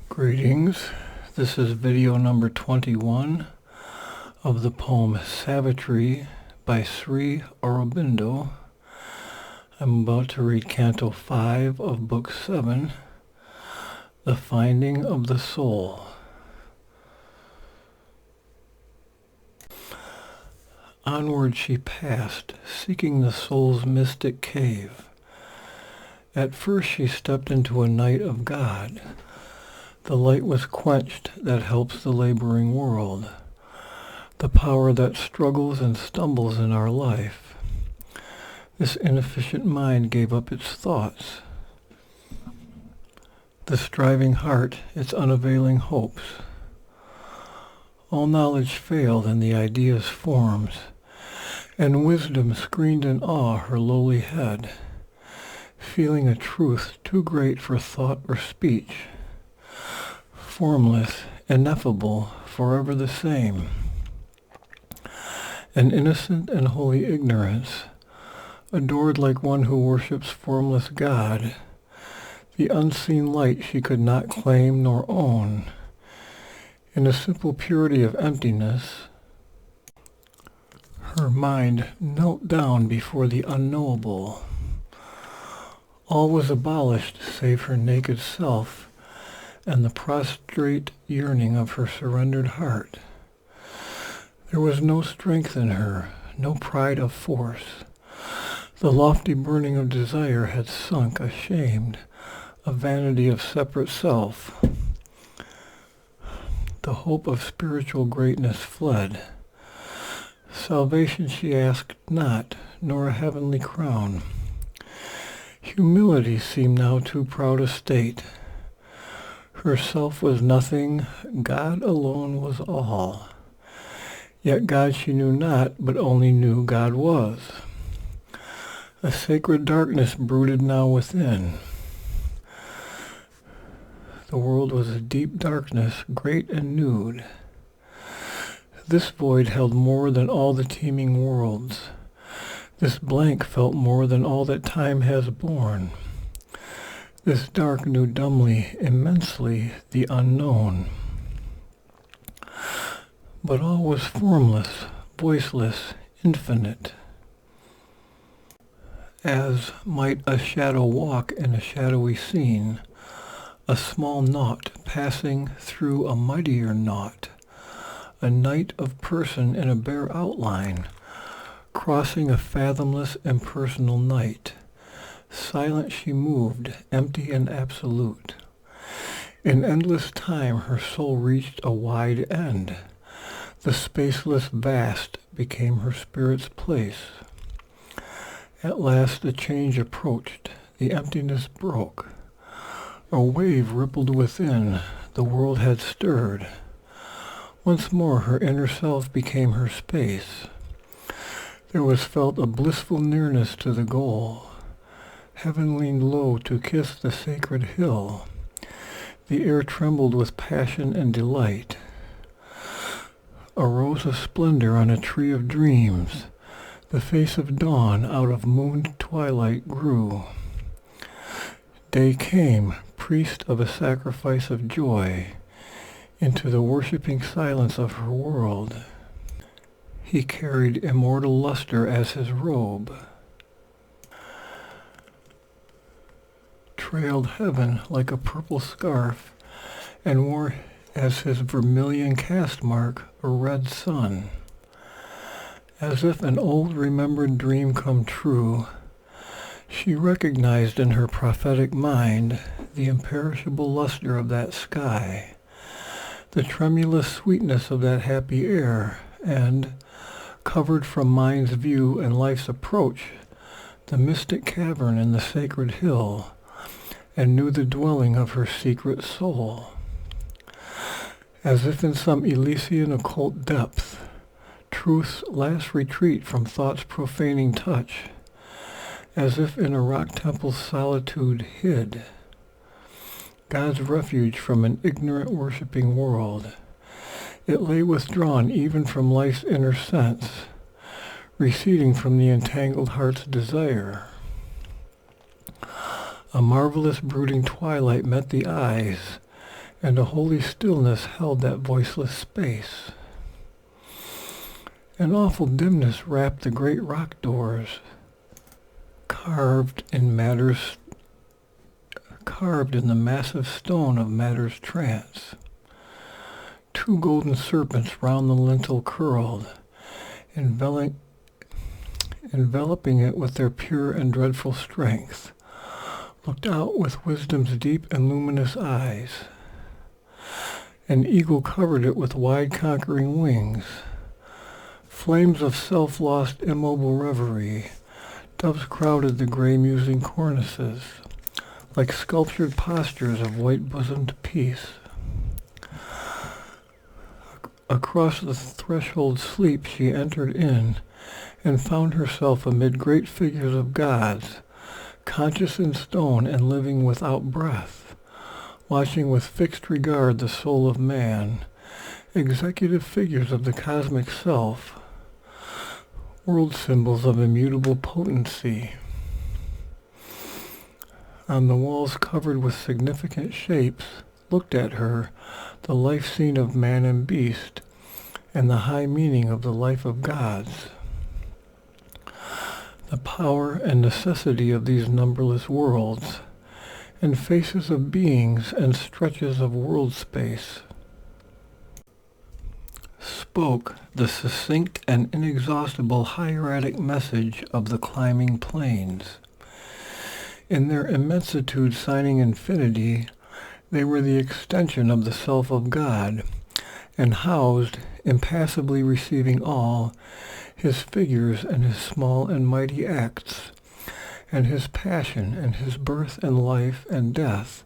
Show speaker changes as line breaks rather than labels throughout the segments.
Greetings. This is video number 21 of the poem Savitri by Sri Aurobindo. I'm about to read Canto 5 of Book 7, The Finding of the Soul. Onward she passed, seeking the soul's mystic cave. At first she stepped into a night of God. The light was quenched that helps the laboring world, the power that struggles and stumbles in our life. This inefficient mind gave up its thoughts, the striving heart its unavailing hopes. All knowledge failed in the idea's forms, and wisdom screened in awe her lowly head, feeling a truth too great for thought or speech. Formless, ineffable, forever the same. An innocent and holy ignorance, adored like one who worships formless God, the unseen light she could not claim nor own. In a simple purity of emptiness, her mind knelt down before the unknowable. All was abolished save her naked self and the prostrate yearning of her surrendered heart. There was no strength in her, no pride of force. The lofty burning of desire had sunk, ashamed, a vanity of separate self. The hope of spiritual greatness fled. Salvation she asked not, nor a heavenly crown. Humility seemed now too proud a state. Herself was nothing, God alone was all. Yet God she knew not, but only knew God was. A sacred darkness brooded now within. The world was a deep darkness, great and nude. This void held more than all the teeming worlds. This blank felt more than all that time has borne. This dark knew dumbly, immensely, the unknown. But all was formless, voiceless, infinite. As might a shadow walk in a shadowy scene, a small naught passing through a mightier naught, a night of person in a bare outline, crossing a fathomless impersonal night. Silent she moved, empty and absolute. In endless time her soul reached a wide end. The spaceless vast became her spirit's place. At last a change approached, the emptiness broke. A wave rippled within, the world had stirred. Once more her inner self became her space. There was felt a blissful nearness to the goal. Heaven leaned low to kiss the sacred hill. The air trembled with passion and delight. Arose a splendor on a tree of dreams. The face of dawn out of mooned twilight grew. Day came, priest of a sacrifice of joy, into the worshipping silence of her world. He carried immortal luster as his robe, trailed heaven like a purple scarf, and wore as his vermilion caste mark a red sun. As if an old remembered dream come true, she recognized in her prophetic mind the imperishable luster of that sky, the tremulous sweetness of that happy air, and, covered from mind's view and life's approach, the mystic cavern in the sacred hill, and knew the dwelling of her secret soul. As if in some Elysian occult depth, truth's last retreat from thought's profaning touch, as if in a rock temple's solitude hid, God's refuge from an ignorant worshipping world. It lay withdrawn even from life's inner sense, receding from the entangled heart's desire. A marvelous brooding twilight met the eyes, and a holy stillness held that voiceless space. An awful dimness wrapped the great rock doors, carved in the massive stone of matter's trance. Two golden serpents round the lintel curled, enveloping it with their pure and dreadful strength, looked out with wisdom's deep and luminous eyes. An eagle covered it with wide conquering wings. Flames of self-lost immobile reverie, doves crowded the grey musing cornices, like sculptured postures of white-bosomed peace. Across the threshold sleep she entered in, and found herself amid great figures of gods, conscious in stone and living without breath, watching with fixed regard the soul of man, executive figures of the cosmic self, world symbols of immutable potency. On the walls covered with significant shapes looked at her the life scene of man and beast, and the high meaning of the life of gods. The power and necessity of these numberless worlds, and faces of beings and stretches of world space, spoke the succinct and inexhaustible hieratic message of the climbing planes. In their immensitude signing infinity, they were the extension of the self of God, and housed, impassively receiving all, his figures and his small and mighty acts, and his passion and his birth and life and death,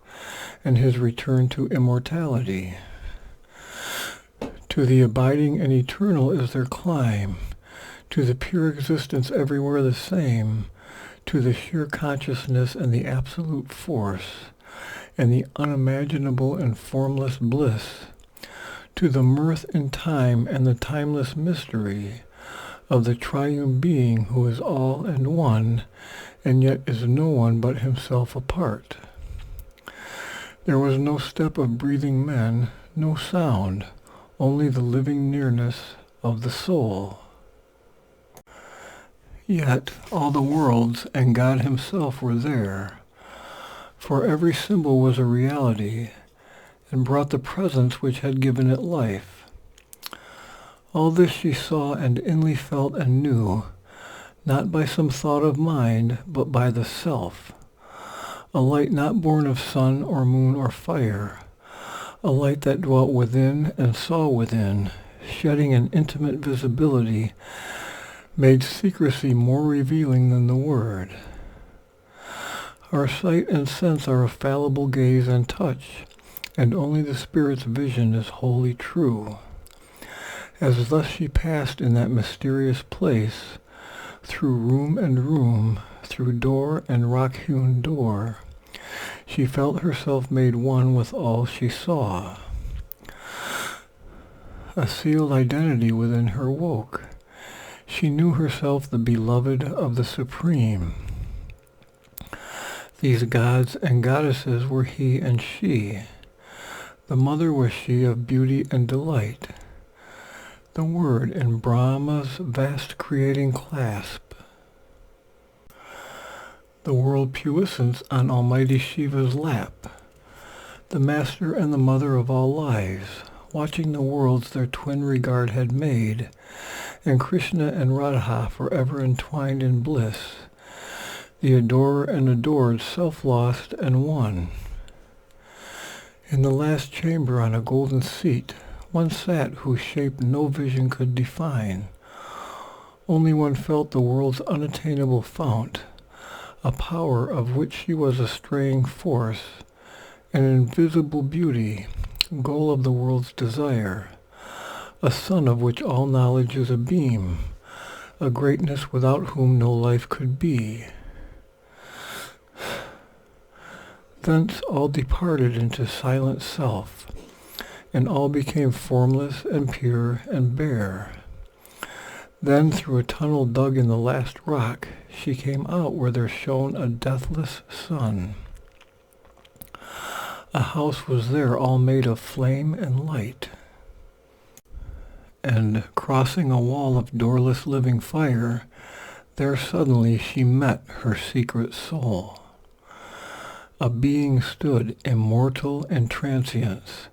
and his return to immortality. To the abiding and eternal is their climb, to the pure existence everywhere the same, to the sheer consciousness and the absolute force, and the unimaginable and formless bliss, to the mirth in time and the timeless mystery of the triune being who is all and one, and yet is no one but himself apart. There was no step of breathing men, no sound, only the living nearness of the soul. Yet all the worlds and God himself were there, for every symbol was a reality, and brought the presence which had given it life. All this she saw and inly felt and knew, not by some thought of mind, but by the self, a light not born of sun or moon or fire, a light that dwelt within and saw within, shedding an intimate visibility, made secrecy more revealing than the word. Our sight and sense are a fallible gaze and touch, and only the Spirit's vision is wholly true. As thus she passed in that mysterious place, through room and room, through door and rock-hewn door, she felt herself made one with all she saw. A sealed identity within her woke. She knew herself the beloved of the Supreme. These gods and goddesses were he and she. The mother was she of beauty and delight, the word in Brahma's vast creating clasp, the world puissance on Almighty Shiva's lap, the master and the mother of all lives, watching the worlds their twin regard had made, and Krishna and Radha forever entwined in bliss, the adorer and adored, self-lost and one. In the last chamber on a golden seat, one sat whose shape no vision could define. Only one felt the world's unattainable fount, a power of which she was a straying force, an invisible beauty, goal of the world's desire, a sun of which all knowledge is a beam, a greatness without whom no life could be. Thence all departed into silent self, and all became formless and pure and bare. Then through a tunnel dug in the last rock, she came out where there shone a deathless sun. A house was there all made of flame and light. And crossing a wall of doorless living fire, there suddenly she met her secret soul. A being stood, immortal in transience,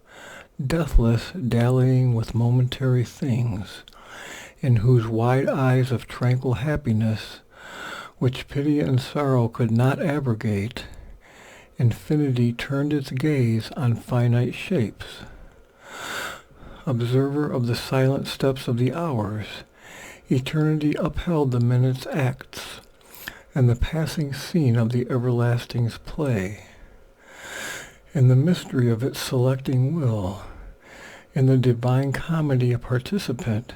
deathless, dallying with momentary things, in whose wide eyes of tranquil happiness, which pity and sorrow could not abrogate, infinity turned its gaze on finite shapes. Observer of the silent steps of the hours, eternity upheld the minute's acts, and the passing scene of the everlasting's play. In the mystery of its selecting will, in the divine comedy a participant,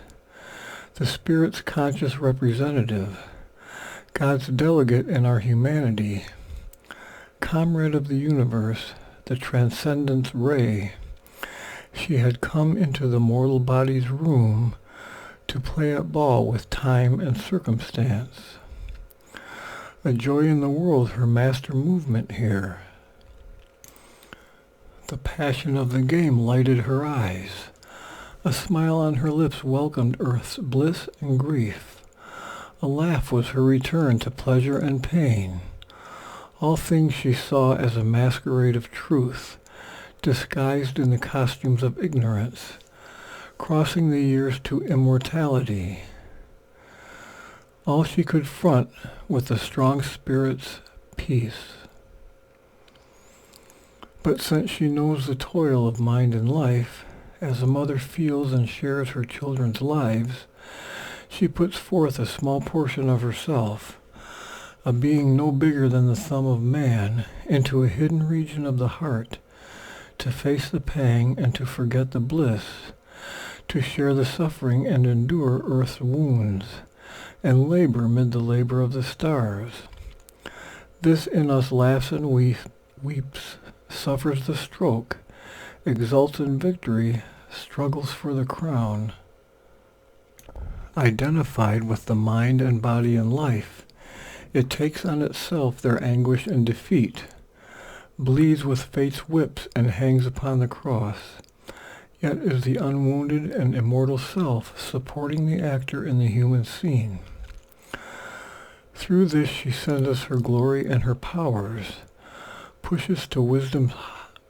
the Spirit's conscious representative, God's delegate in our humanity, comrade of the universe, the transcendence ray, she had come into the mortal body's room to play at ball with time and circumstance. A joy in the world, her master movement here. The passion of the game lighted her eyes. A smile on her lips welcomed earth's bliss and grief. A laugh was her return to pleasure and pain. All things she saw as a masquerade of truth, disguised in the costumes of ignorance, crossing the years to immortality. All she could front with the strong spirit's peace. But since she knows the toil of mind and life, as a mother feels and shares her children's lives, she puts forth a small portion of herself, a being no bigger than the thumb of man, into a hidden region of the heart, to face the pang and to forget the bliss, to share the suffering and endure earth's wounds, and labor mid the labor of the stars. This in us laughs and weeps, suffers the stroke, exults in victory, struggles for the crown. Identified with the mind and body and life, it takes on itself their anguish and defeat, bleeds with fate's whips and hangs upon the cross, yet is the unwounded and immortal self supporting the actor in the human scene. Through this she sends us her glory and her powers, pushes to wisdom's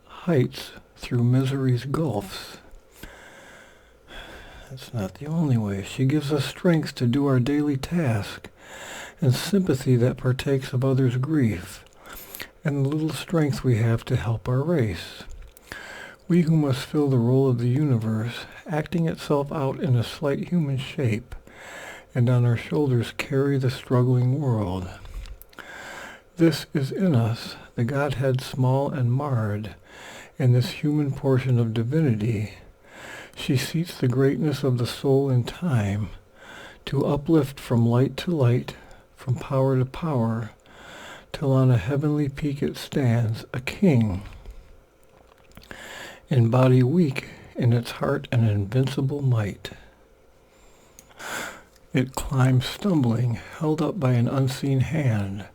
heights through misery's gulfs. That's not the only way. She gives us strength to do our daily task, and sympathy that partakes of others' grief, and the little strength we have to help our race. We who must fill the role of the universe, acting itself out in a slight human shape, and on our shoulders carry the struggling world. This is in us, the Godhead small and marred, in this human portion of divinity. She seats the greatness of the soul in time, to uplift from light to light, from power to power, till on a heavenly peak it stands, a king, in body weak, in its heart an invincible might. It climbs stumbling, held up by an unseen hand,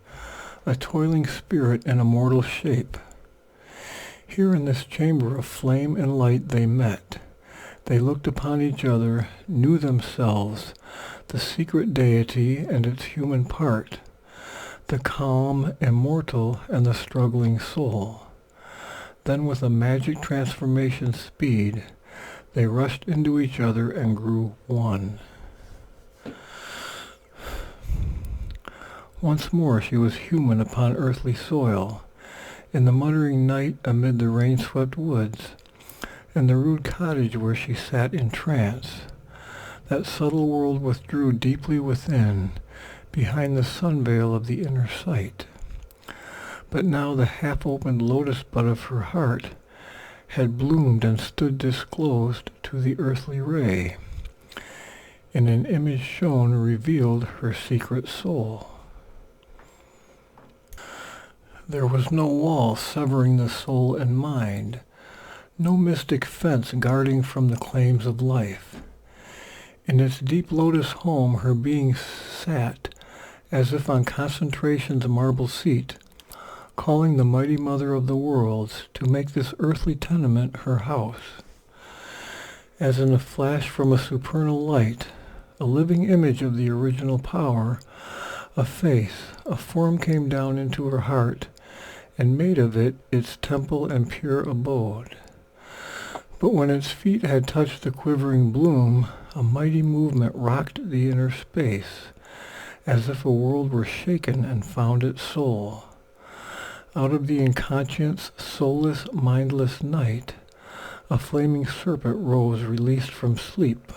a toiling spirit in a mortal shape. Here in this chamber of flame and light they met. They looked upon each other, knew themselves, the secret deity and its human part, the calm, immortal, and the struggling soul. Then with a magic transformation speed, they rushed into each other and grew one. Once more she was human upon earthly soil, in the muttering night amid the rain-swept woods, in the rude cottage where she sat in trance. That subtle world withdrew deeply within, behind the sunveil of the inner sight. But now the half-opened lotus bud of her heart had bloomed and stood disclosed to the earthly ray. In an image shown revealed her secret soul. There was no wall severing the soul and mind, no mystic fence guarding from the claims of life. In its deep lotus home her being sat, as if on concentration's marble seat, calling the mighty mother of the worlds to make this earthly tenement her house. As in a flash from a supernal light, a living image of the original power, a face, a form came down into her heart, and made of it its temple and pure abode. But when its feet had touched the quivering bloom, a mighty movement rocked the inner space, as if a world were shaken and found its soul. Out of the inconscious, soulless, mindless night, a flaming serpent rose released from sleep.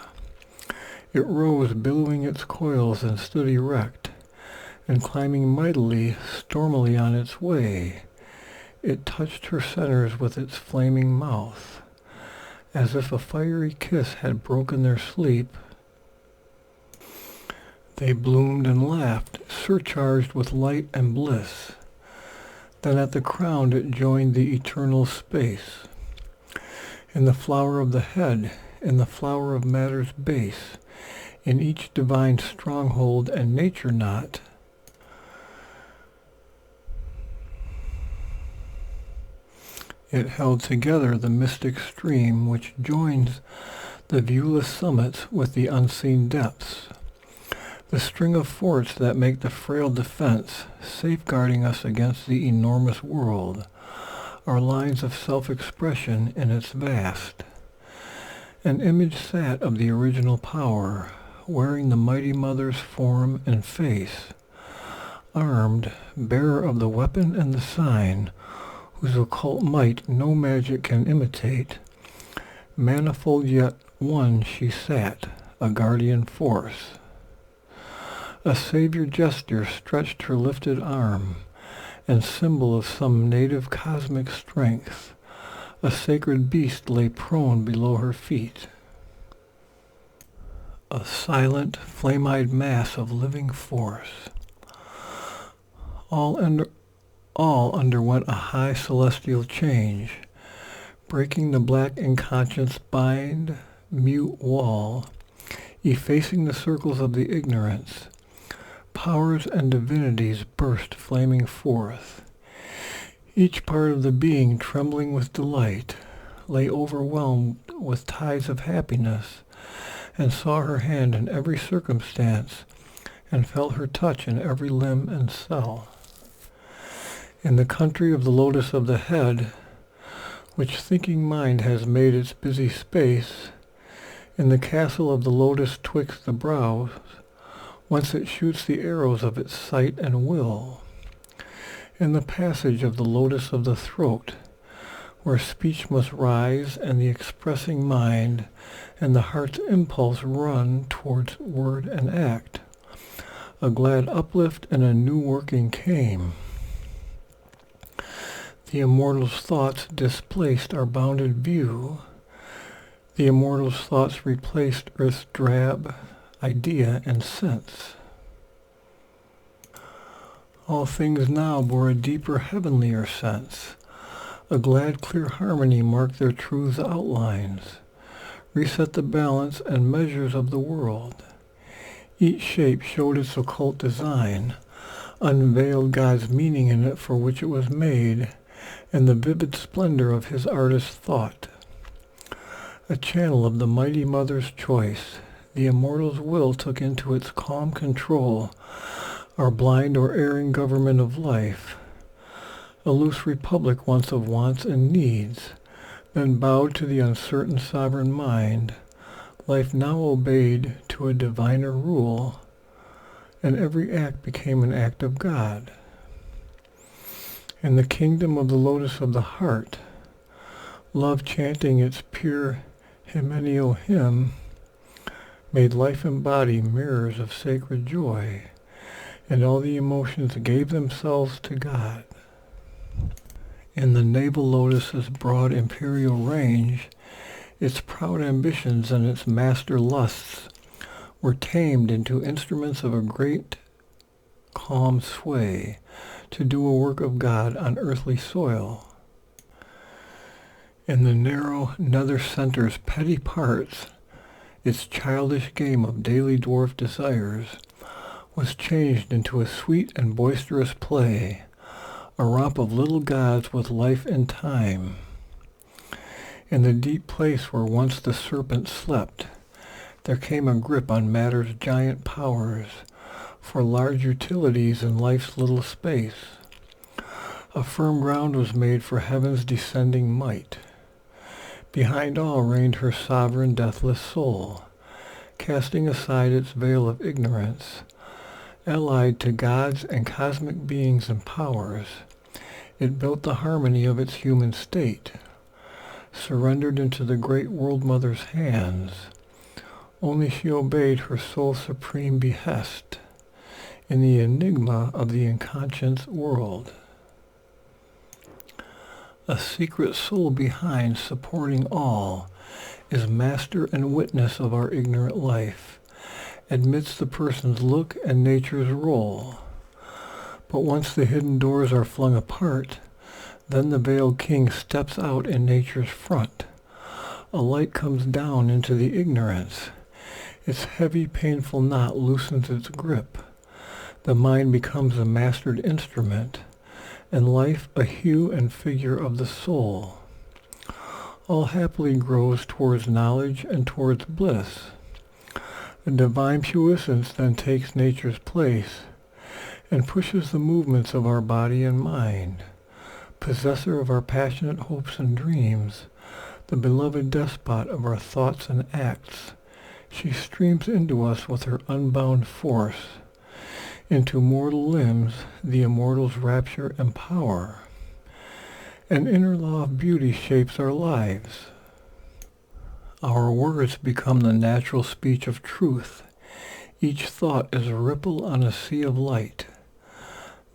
It rose billowing its coils and stood erect, and climbing mightily, stormily on its way, it touched her centers with its flaming mouth. As if a fiery kiss had broken their sleep, they bloomed and laughed, surcharged with light and bliss. Then at the crown it joined the eternal space. In the flower of the head, in the flower of matter's base, in each divine stronghold and nature knot, it held together the mystic stream which joins the viewless summits with the unseen depths. The string of forts that make the frail defense, safeguarding us against the enormous world, are lines of self-expression in its vast. An image sat of the original power, wearing the mighty mother's form and face, armed, bearer of the weapon and the sign, whose occult might no magic can imitate. Manifold yet one she sat, a guardian force. A savior gesture stretched her lifted arm, and symbol of some native cosmic strength, a sacred beast lay prone below her feet. A silent, flame-eyed mass of living force. All underwent a high celestial change, breaking the black inconscience bind, mute wall, effacing the circles of the ignorance. Powers and divinities burst flaming forth. Each part of the being, trembling with delight, lay overwhelmed with tides of happiness, and saw her hand in every circumstance, and felt her touch in every limb and cell. In the country of the lotus of the head, which thinking mind has made its busy space, in the castle of the lotus twixt the brows, whence it shoots the arrows of its sight and will, in the passage of the lotus of the throat, where speech must rise and the expressing mind and the heart's impulse run towards word and act, a glad uplift and a new working came. The immortal's thoughts displaced our bounded view. The immortal's thoughts replaced earth's drab idea and sense. All things now bore a deeper, heavenlier sense. A glad, clear harmony marked their truth's outlines, reset the balance and measures of the world. Each shape showed its occult design, unveiled God's meaning in it for which it was made, and the vivid splendor of his artist's thought. A channel of the mighty mother's choice, the immortal's will took into its calm control our blind or erring government of life, a loose republic once of wants and needs, then bowed to the uncertain sovereign mind. Life now obeyed to a diviner rule, and every act became an act of God. In the kingdom of the lotus of the heart, love chanting its pure hymeneal hymn made life and body mirrors of sacred joy, and all the emotions gave themselves to God. In the navel lotus's broad imperial range, its proud ambitions and its master lusts were tamed into instruments of a great calm sway to do a work of God on earthly soil. In the narrow nether center's petty parts, its childish game of daily dwarf desires was changed into a sweet and boisterous play, a romp of little gods with life and time. In the deep place where once the serpent slept, there came a grip on matter's giant powers for large utilities in life's little space. A firm ground was made for heaven's descending might. Behind all reigned her sovereign deathless soul, casting aside its veil of ignorance. Allied to gods and cosmic beings and powers, it built the harmony of its human state, surrendered into the great World Mother's hands. Only she obeyed her soul's supreme behest in the enigma of the unconscious world. A secret soul behind, supporting all, is master and witness of our ignorant life, admits the person's look and nature's role. But once the hidden doors are flung apart, then the veiled king steps out in nature's front. A light comes down into the ignorance. Its heavy, painful knot loosens its grip. The mind becomes a mastered instrument, and life a hue and figure of the soul. All happily grows towards knowledge and towards bliss. A divine puissance then takes nature's place and pushes the movements of our body and mind. Possessor of our passionate hopes and dreams, the beloved despot of our thoughts and acts, she streams into us with her unbound force, into mortal limbs the immortal's rapture and power. An inner law of beauty shapes our lives. Our words become the natural speech of truth. Each thought is a ripple on a sea of light.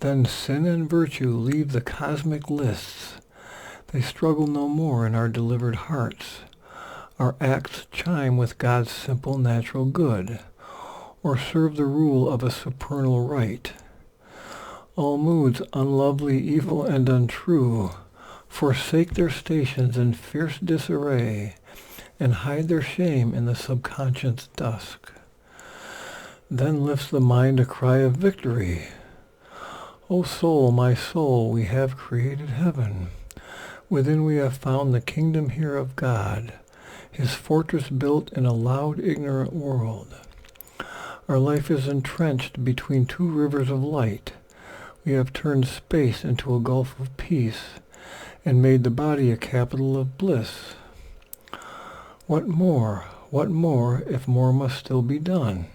Then sin and virtue leave the cosmic lists. They struggle no more in our delivered hearts. Our acts chime with God's simple natural good, or serve the rule of a supernal right. All moods, unlovely, evil, and untrue, forsake their stations in fierce disarray, and hide their shame in the subconscious dusk. Then lifts the mind a cry of victory. O soul, my soul, we have created heaven. Within we have found the kingdom here of God, his fortress built in a loud, ignorant world. Our life is entrenched between two rivers of light. We have turned space into a gulf of peace and made the body a capital of bliss. What more, if more must still be done?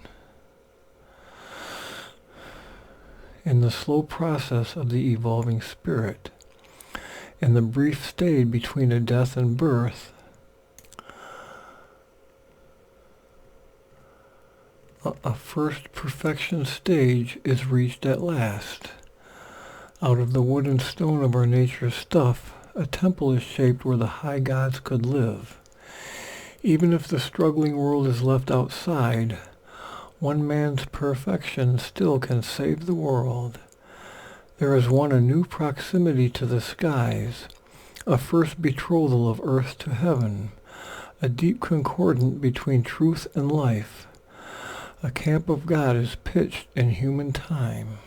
In the slow process of the evolving spirit, in the brief stay between a death and birth, a first perfection stage is reached at last. Out of the wood and stone of our nature's stuff, a temple is shaped where the high gods could live. Even if the struggling world is left outside, one man's perfection still can save the world. There is won a new proximity to the skies, a first betrothal of earth to heaven, a deep concordant between truth and life. A camp of God is pitched in human time.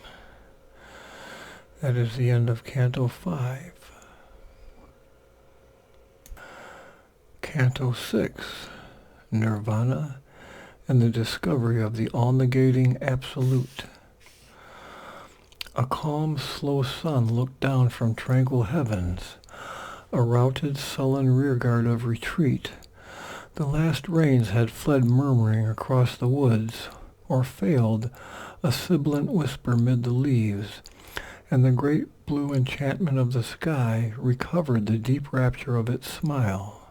That is the end of Canto 5. Canto 6, Nirvana and the Discovery of the All-Negating Absolute. A calm, slow sun looked down from tranquil heavens, a routed, sullen rearguard of retreat. The last rains had fled murmuring across the woods, or failed, a sibilant whisper mid the leaves, and the great blue enchantment of the sky recovered the deep rapture of its smile.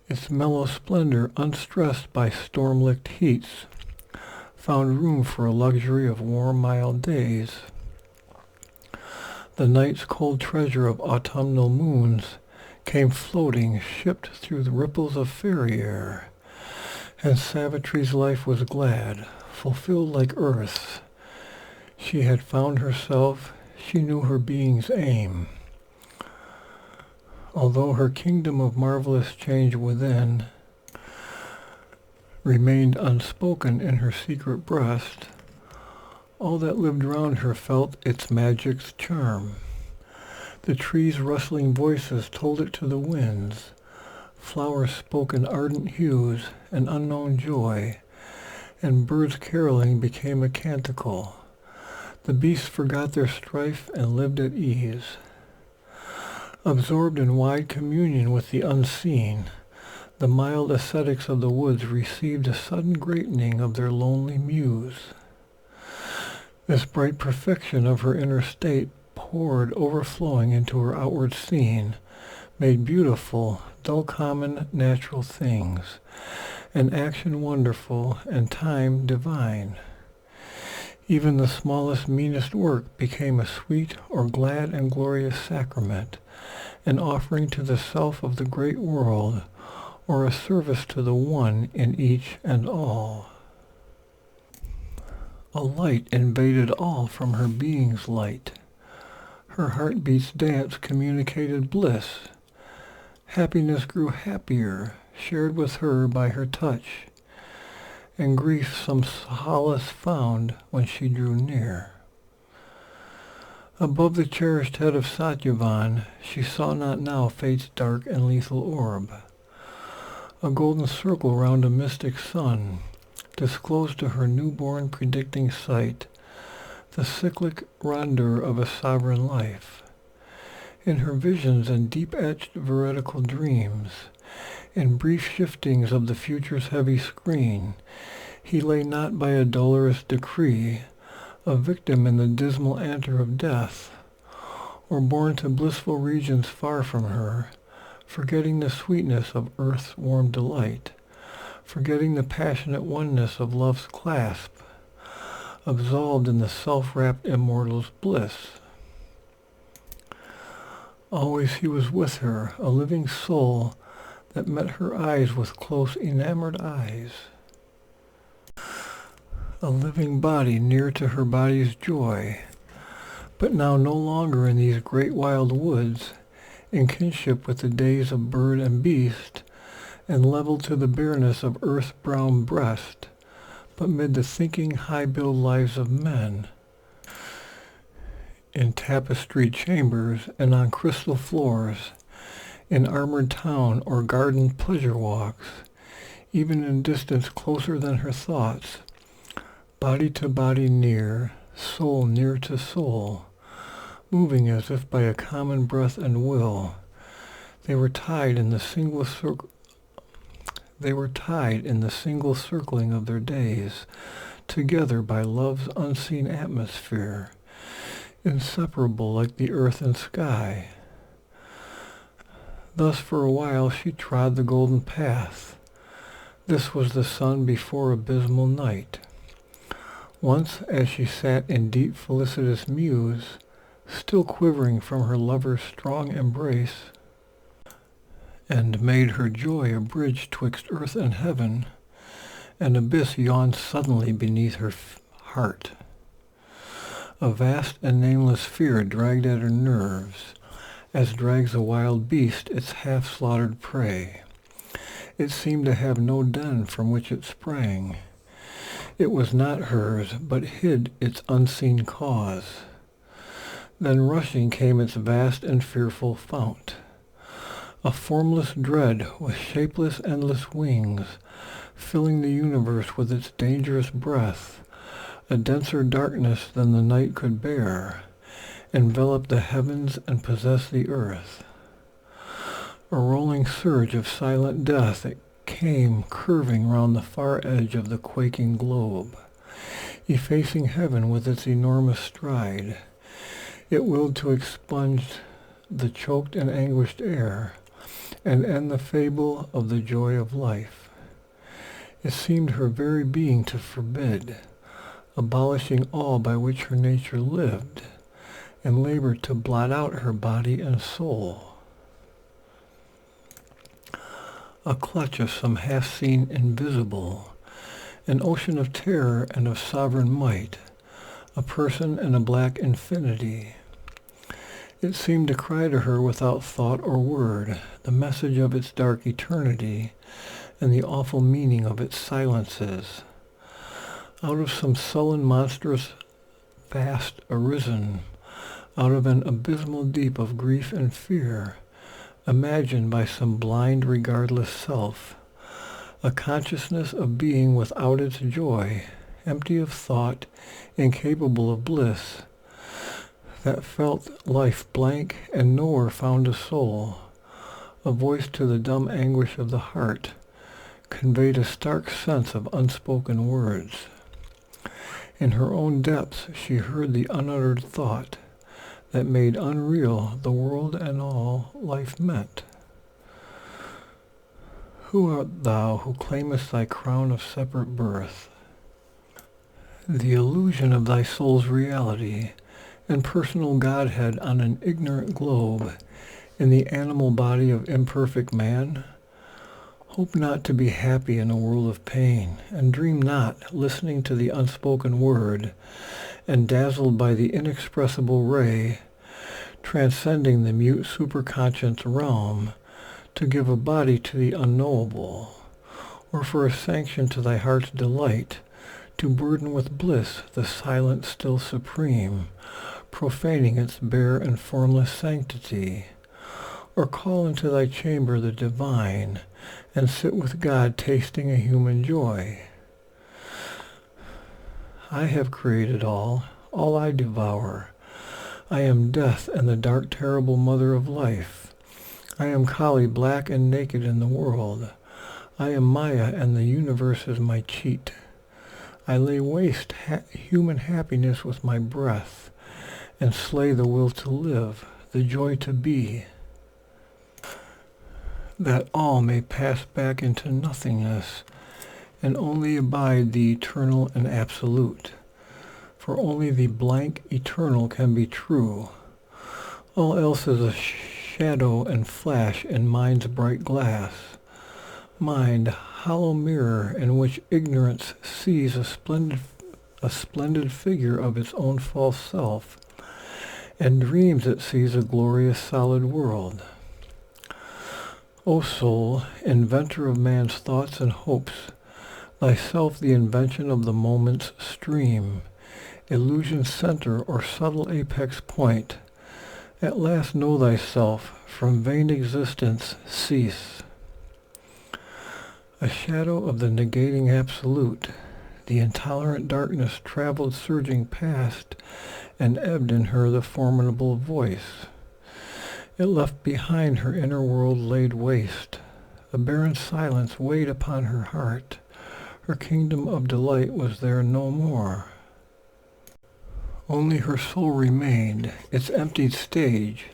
Its mellow splendor, unstressed by storm-licked heats, found room for a luxury of warm, mild days. The night's cold treasure of autumnal moons came floating, shipped through the ripples of fairy air, and Savitri's life was glad, fulfilled like earth's. She had found herself, she knew her being's aim. Although her kingdom of marvelous change within remained unspoken in her secret breast, All that lived round her felt its magic's charm. The trees' rustling voices told it to the winds. Flowers spoke in ardent hues and unknown joy, and birds caroling became a canticle. The beasts forgot their strife and lived at ease. Absorbed in wide communion with the unseen, the mild ascetics of the woods received a sudden greatening of their lonely muse. This bright perfection of her inner state poured overflowing into her outward scene, made beautiful, though common, natural things, and action wonderful, and time divine. Even the smallest, meanest work became a sweet or glad and glorious sacrament, an offering to the self of the great world, or a service to the one in each and all. A light invaded all from her being's light. Her heartbeat's dance communicated bliss. Happiness grew happier, shared with her by her touch, and grief some solace found when she drew near. Above the cherished head of Satyavan, she saw not now fate's dark and lethal orb. A golden circle round a mystic sun disclosed to her newborn predicting sight the cyclic rondure of a sovereign life. In her visions and deep-etched veridical dreams, in brief shiftings of the future's heavy screen, he lay not by a dolorous decree, a victim in the dismal anther of death, or borne to blissful regions far from her, forgetting the sweetness of earth's warm delight, forgetting the passionate oneness of love's clasp, absolved in the self-wrapped immortal's bliss. Always he was with her, a living soul that met her eyes with close enamored eyes, a living body near to her body's joy, but now no longer in these great wild woods, in kinship with the days of bird and beast, and leveled to the bareness of earth's brown breast, but mid the thinking high-built lives of men, in tapestried chambers and on crystal floors, in armored town or garden pleasure walks, even in distance closer than her thoughts, body to body near, soul near to soul, moving as if by a common breath and will, they were tied in the single circling of their days, together by love's unseen atmosphere, inseparable like the earth and sky. Thus for a while she trod the golden path. This was the sun before abysmal night. Once, as she sat in deep felicitous muse, still quivering from her lover's strong embrace, and made her joy a bridge twixt earth and heaven, an abyss yawned suddenly beneath her heart. A vast and nameless fear dragged at her nerves, as drags a wild beast its half-slaughtered prey. It seemed to have no den from which it sprang. It was not hers, but hid its unseen cause. Then rushing came its vast and fearful fount, a formless dread with shapeless endless wings, filling the universe with its dangerous breath. A denser darkness than the night could bear enveloped the heavens and possessed the earth. A rolling surge of silent death, it came curving round the far edge of the quaking globe, effacing heaven with its enormous stride. It willed to expunge the choked and anguished air, and end the fable of the joy of life. It seemed her very being to forbid, abolishing all by which her nature lived, and labored to blot out her body and soul. A clutch of some half-seen invisible, an ocean of terror and of sovereign might, a person in a black infinity. It seemed to cry to her without thought or word, the message of its dark eternity, and the awful meaning of its silences. Out of some sullen monstrous fast arisen, out of an abysmal deep of grief and fear, imagined by some blind regardless self, a consciousness of being without its joy, empty of thought, incapable of bliss, that felt life blank and nowhere found a soul, a voice to the dumb anguish of the heart, conveyed a stark sense of unspoken words. In her own depths she heard the unuttered thought that made unreal the world and all life meant. Who art thou who claimest thy crown of separate birth? The illusion of thy soul's reality and personal godhead on an ignorant globe in the animal body of imperfect man? Hope not to be happy in a world of pain, and dream not, listening to the unspoken word, and dazzled by the inexpressible ray, transcending the mute superconscious realm, to give a body to the unknowable, or for a sanction to thy heart's delight, to burden with bliss the silent still supreme, profaning its bare and formless sanctity, or call into thy chamber the divine, and sit with God tasting a human joy. I have created all I devour. I am death and the dark terrible mother of life. I am Kali, black and naked in the world. I am Maya, and the universe is my cheat. I lay waste human happiness with my breath, and slay the will to live, the joy to be, that all may pass back into nothingness, and only abide the eternal and absolute. For only the blank eternal can be true. All else is a shadow and flash in mind's bright glass. Mind, hollow mirror in which ignorance sees a splendid figure of its own false self, and dreams it sees a glorious solid world. O soul, inventor of man's thoughts and hopes, thyself the invention of the moment's stream, illusion's center or subtle apex point, at last know thyself, from vain existence cease. A shadow of the negating absolute, the intolerant darkness traveled surging past, and ebbed in her the formidable voice. It left behind her inner world laid waste. A barren silence weighed upon her heart. Her kingdom of delight was there no more. Only her soul remained, its emptied stage,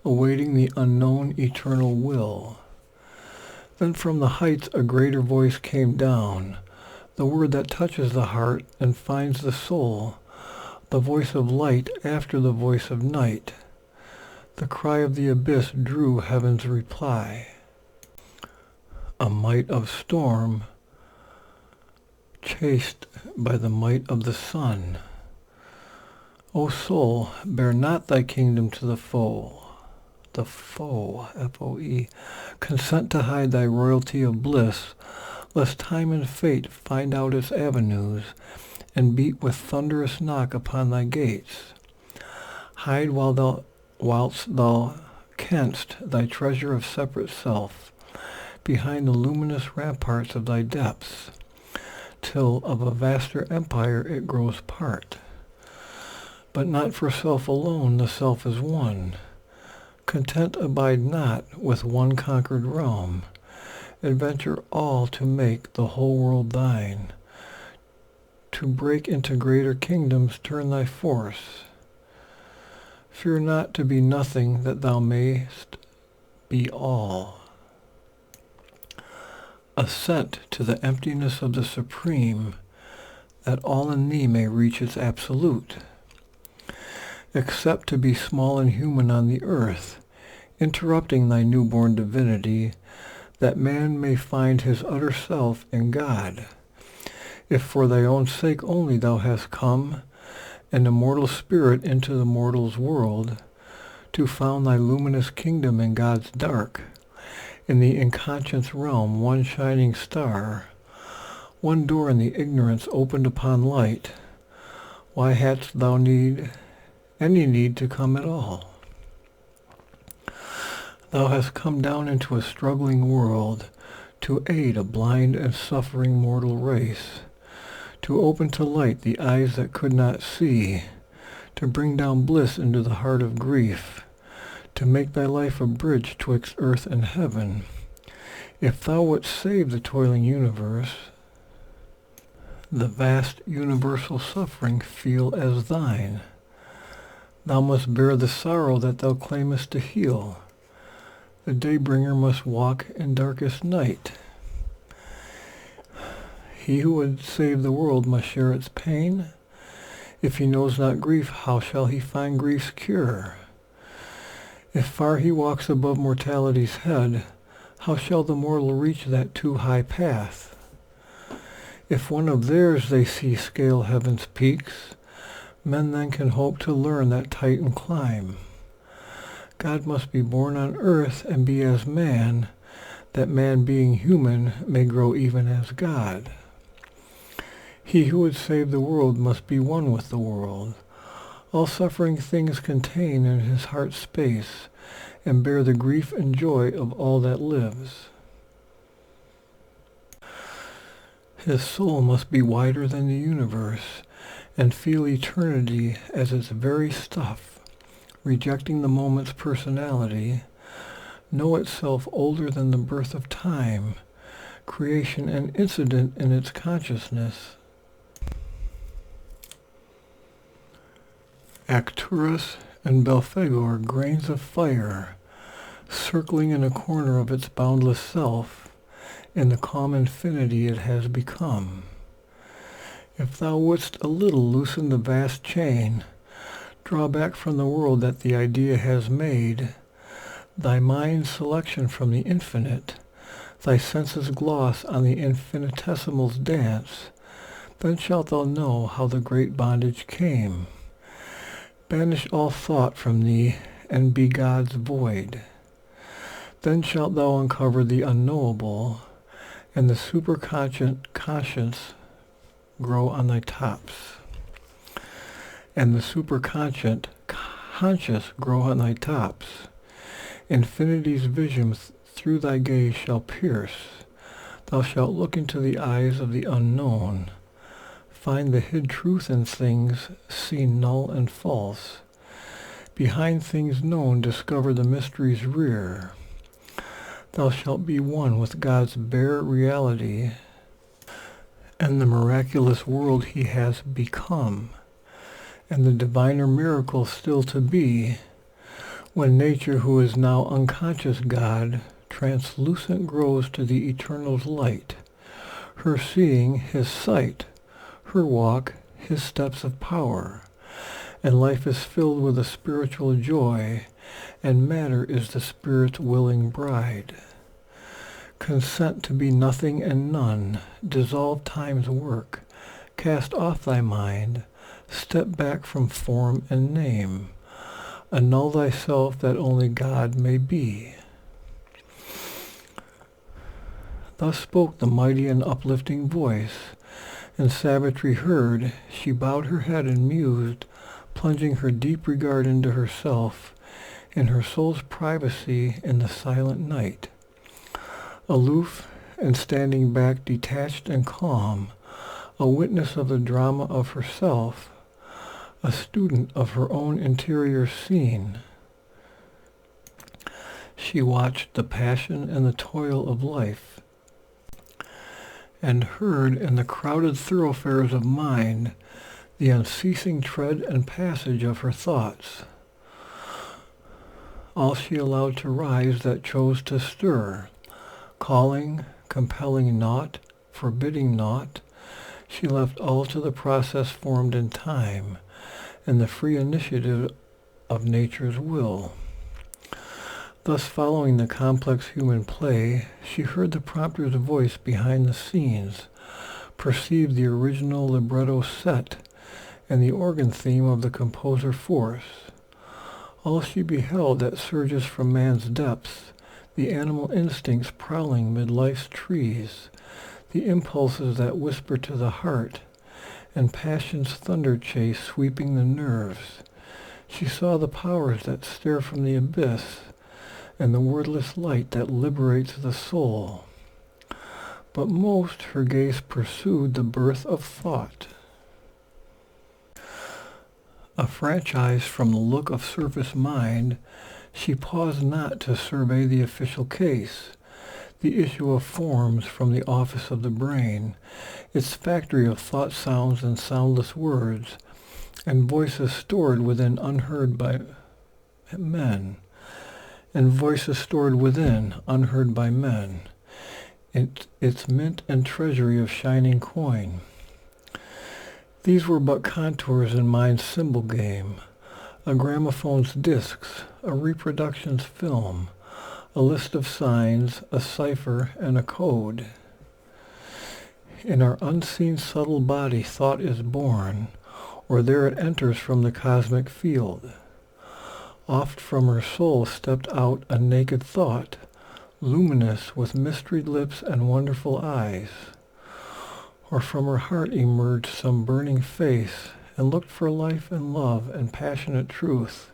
awaiting the unknown eternal will. Then from the heights a greater voice came down, the word that touches the heart and finds the soul, the voice of light after the voice of night. The cry of the abyss drew heaven's reply. A might of storm, chased by the might of the sun. O soul, bear not thy kingdom to the foe. The foe, F-O-E. Consent to hide thy royalty of bliss, lest time and fate find out its avenues, and beat with thunderous knock upon thy gates. Hide whilst thou canst thy treasure of separate self, behind the luminous ramparts of thy depths, till of a vaster empire it grows part. But not for self alone the self is one. Content abide not with one conquered realm. Adventure all to make the whole world thine. To break into greater kingdoms turn thy force. Fear not to be nothing that thou mayst be all. Assent to the emptiness of the Supreme, that all in thee may reach its absolute. Accept to be small and human on the earth, interrupting thy newborn divinity, that man may find his utter self in God. If for thy own sake only thou hast come, an immortal spirit into the mortal's world, to found thy luminous kingdom in God's dark, in the inconscious realm one shining star, one door in the ignorance opened upon light, Why hadst thou any need to come at all? Thou hast come down into a struggling world to aid a blind and suffering mortal race, to open to light the eyes that could not see, to bring down bliss into the heart of grief, to make thy life a bridge twixt earth and heaven. If thou wouldst save the toiling universe, the vast universal suffering feel as thine, thou must bear the sorrow that thou claimest to heal. The daybringer must walk in darkest night. He who would save the world must share its pain. If he knows not grief, how shall he find grief's cure? If far he walks above mortality's head, how shall the mortal reach that too high path? If one of theirs they see scale heaven's peaks, men then can hope to learn that Titan climb. God must be born on earth and be as man, that man being human may grow even as God. He who would save the world must be one with the world. All suffering things contain in his heart's space, and bear the grief and joy of all that lives. His soul must be wider than the universe, and feel eternity as its very stuff, rejecting the moment's personality, know itself older than the birth of time, creation an incident in its consciousness. Arcturus and Belphegor, grains of fire, circling in a corner of its boundless self, in the calm infinity it has become. If thou wouldst a little loosen the vast chain, draw back from the world that the idea has made, thy mind's selection from the infinite, thy senses' gloss on the infinitesimal's dance, then shalt thou know how the great bondage came. Banish all thought from thee, and be God's void. Then shalt thou uncover the unknowable, and the superconscious conscience grow on thy tops. And the superconscious conscious grow on thy tops. Infinity's vision through thy gaze shall pierce. Thou shalt look into the eyes of the unknown, find the hid truth in things seen null and false. Behind things known discover the mysteries rear. Thou shalt be one with God's bare reality and the miraculous world he has become, and the diviner miracle still to be, when nature, who is now unconscious God, translucent grows to the eternal's light, her seeing his sight, her walk his steps of power, and life is filled with a spiritual joy, and matter is the Spirit's willing bride. Consent to be nothing and none, dissolve time's work, cast off thy mind, step back from form and name, annul thyself that only God may be. Thus spoke the mighty and uplifting voice, and Savitri heard. She bowed her head and mused, plunging her deep regard into herself, in her soul's privacy in the silent night. Aloof and standing back, detached and calm, a witness of the drama of herself, a student of her own interior scene, she watched the passion and the toil of life, and heard in the crowded thoroughfares of mind the unceasing tread and passage of her thoughts. All she allowed to rise that chose to stir, calling, compelling naught, forbidding naught, she left all to the process formed in time, and the free initiative of nature's will. Thus, following the complex human play, she heard the prompter's voice behind the scenes, perceived the original libretto set, and the organ theme of the composer force. All she beheld that surges from man's depths, the animal instincts prowling mid life's trees, the impulses that whisper to the heart, and passion's thunder chase sweeping the nerves. She saw the powers that stare from the abyss, and the wordless light that liberates the soul. But most her gaze pursued the birth of thought. A franchise from the look of surface mind, she paused not to survey the official case, the issue of forms from the office of the brain, its factory of thought sounds and soundless words, and voices stored within unheard by men, and voices stored within unheard by men, its mint and treasury of shining coin. These were but contours in mind's symbol game, a gramophone's discs, a reproduction's film, a list of signs, a cipher, and a code. In our unseen subtle body thought is born, or there it enters from the cosmic field. Oft from her soul stepped out a naked thought, luminous with mysteried lips and wonderful eyes. Or from her heart emerged some burning face, and looked for life and love and passionate truth,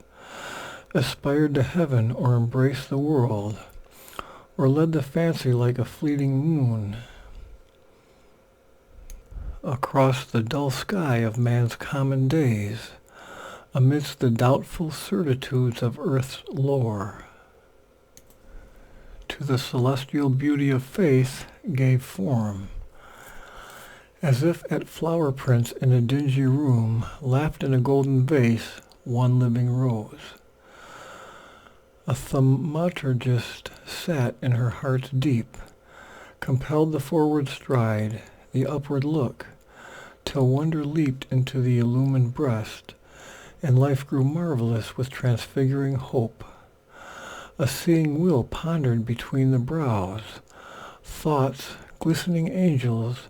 aspired to heaven or embraced the world, or led the fancy like a fleeting moon across the dull sky of man's common days, amidst the doubtful certitudes of earth's lore. To the celestial beauty of faith gave form, as if at flower prints in a dingy room, laughed in a golden vase one living rose. A thaumaturgist sat in her heart's deep, compelled the forward stride, the upward look, till wonder leaped into the illumined breast, and life grew marvelous with transfiguring hope. A seeing will pondered between the brows, thoughts, glistening angels,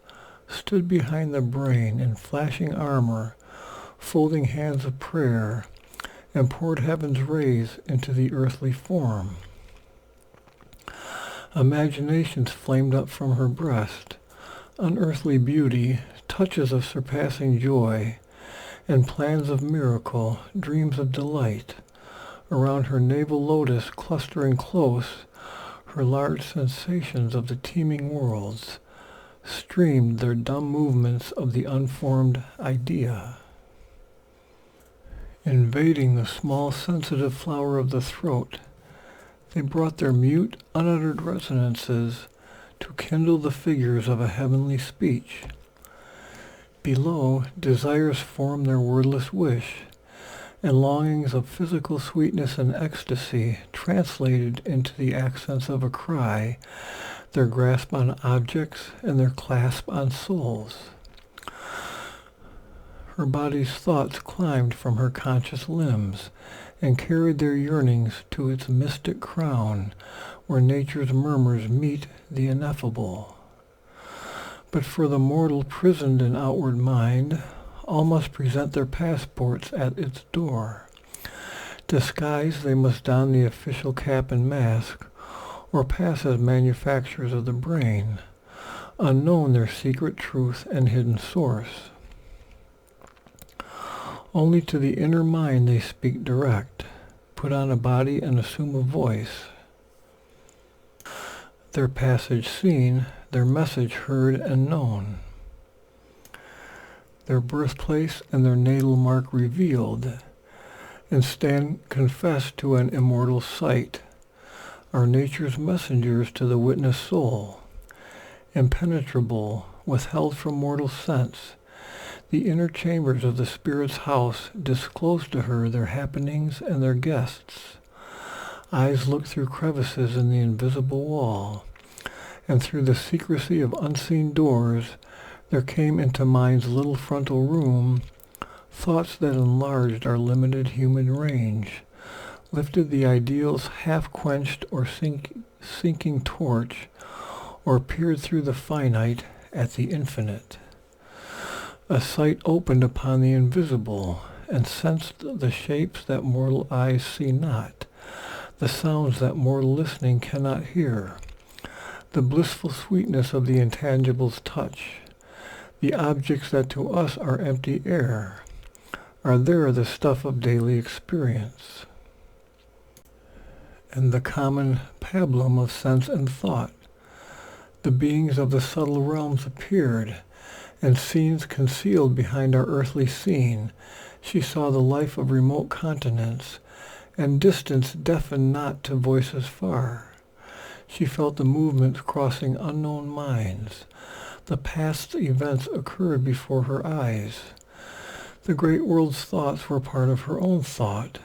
stood behind the brain in flashing armor, folding hands of prayer, and poured heaven's rays into the earthly form. Imaginations flamed up from her breast, unearthly beauty, touches of surpassing joy, and plans of miracle, dreams of delight. Around her navel lotus clustering close, her large sensations of the teeming worlds streamed their dumb movements of the unformed idea. Invading the small sensitive flower of the throat, they brought their mute, unuttered resonances to kindle the figures of a heavenly speech. Below, desires formed their wordless wish, and longings of physical sweetness and ecstasy translated into the accents of a cry, their grasp on objects and their clasp on souls. Her body's thoughts climbed from her conscious limbs and carried their yearnings to its mystic crown, where nature's murmurs meet the ineffable. But for the mortal prisoned in outward mind, all must present their passports at its door. Disguised, they must don the official cap and mask, or pass as manufacturers of the brain, unknown their secret truth and hidden source. Only to the inner mind they speak direct, put on a body and assume a voice. Their passage seen, their message heard and known. Their birthplace and their natal mark revealed, and stand confessed to an immortal sight, are nature's messengers to the witness soul, impenetrable, withheld from mortal sense. The inner chambers of the spirit's house disclose to her their happenings and their guests. Eyes look through crevices in the invisible wall, and through the secrecy of unseen doors there came into mind's little frontal room thoughts that enlarged our limited human range, lifted the ideal's half-quenched or sinking torch, or peered through the finite at the infinite. A sight opened upon the invisible, and sensed the shapes that mortal eyes see not, the sounds that mortal listening cannot hear, the blissful sweetness of the intangible's touch, The objects that to us are empty air are there the stuff of daily experience, and the common pablum of sense and thought. The beings of the subtle realms appeared, and scenes concealed behind our earthly scene. She saw the life of remote continents, and distance deafened not to voices far. She felt the movements crossing unknown minds. The past events occurred before her eyes. The great world's thoughts were part of her own thought.